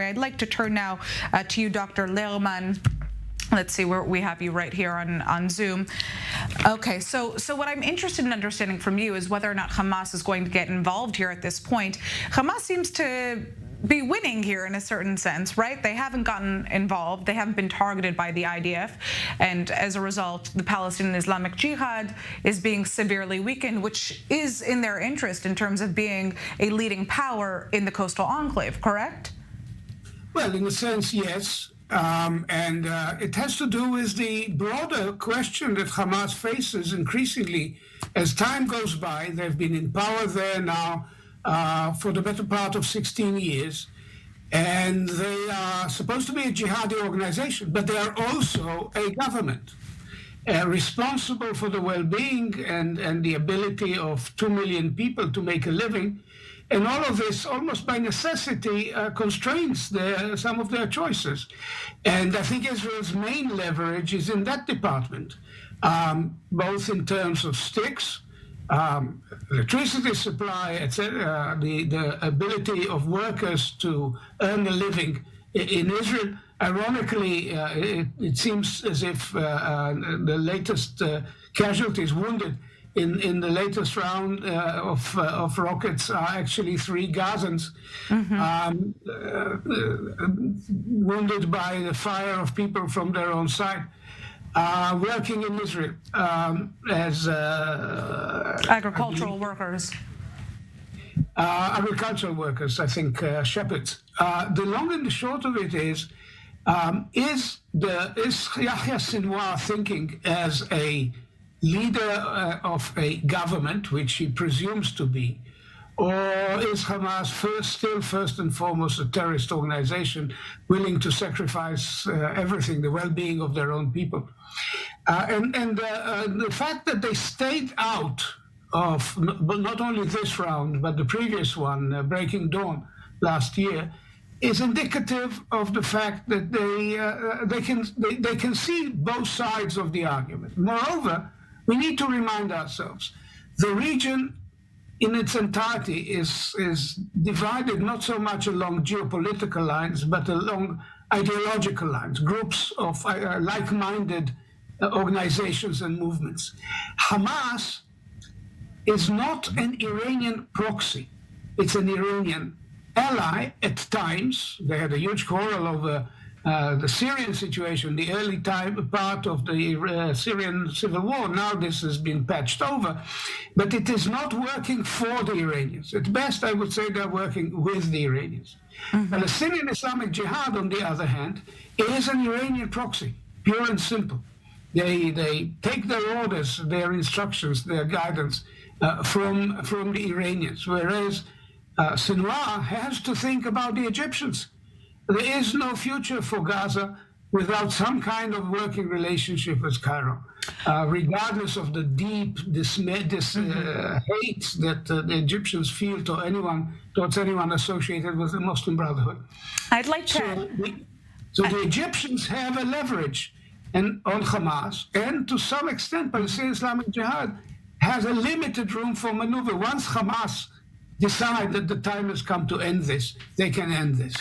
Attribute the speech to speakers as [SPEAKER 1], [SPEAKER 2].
[SPEAKER 1] story. I'd like to turn now to you, Dr. Lerman. Let's see, where we have you right here on Zoom. Okay, so what I'm interested in understanding from you is whether or not Hamas is going to get involved here at this point. Hamas seems to be winning here in a certain sense, right? They haven't gotten involved. They haven't been targeted by the IDF. And as a result, the Palestinian Islamic Jihad is being severely weakened, which is in their interest in terms of being a leading power in the coastal enclave, correct?
[SPEAKER 2] Well, in a sense, yes. And it has to do with the broader question that Hamas faces increasingly as time goes by. They've been in power there now for the better part of 16 years. And they are supposed to be a jihadi organization, but they are also a government responsible for the well-being and the ability of 2 million people to make a living. And all of this, almost by necessity, constrains some of their choices. And I think Israel's main leverage is in that department, both in terms of sticks, electricity supply, etc., the ability of workers to earn a living in Israel. Ironically, it seems as if the latest casualties wounded in the latest round of rockets are actually 3 Gazans wounded by the fire of people from their own side, working in Israel as
[SPEAKER 1] agricultural workers.
[SPEAKER 2] Agricultural workers, I think, shepherds. The long and the short of it is Yahya Sinwar thinking as a leader of a government, which he presumes to be, or is Hamas still first and foremost a terrorist organization willing to sacrifice everything, the well-being of their own people? And the fact that they stayed out of not only this round, but the previous one, Breaking Dawn, last year, is indicative of the fact that they can see both sides of the argument. Moreover, we need to remind ourselves, the region in its entirety is divided not so much along geopolitical lines, but along ideological lines, groups of like-minded organizations and movements. Hamas is not an Iranian proxy. It's an Iranian ally at times. They had a huge quarrel over the Syrian situation, the early part of the Syrian civil war. Now this has been patched over, but it is not working for the Iranians. At best, I would say they're working with the Iranians. Palestinian Islamic Jihad, on the other hand, is an Iranian proxy, pure and simple. They take their orders, their instructions, their guidance from the Iranians, whereas Sinwar has to think about the Egyptians. There is no future for Gaza without some kind of working relationship with Cairo, regardless of the deep hate that the Egyptians feel towards anyone associated with the Muslim Brotherhood.
[SPEAKER 1] I'd like to.
[SPEAKER 2] So the Egyptians have a leverage on Hamas, and to some extent, Palestinian Islamic Jihad has a limited room for maneuver. Once Hamas decide that the time has come to end this, they can end this.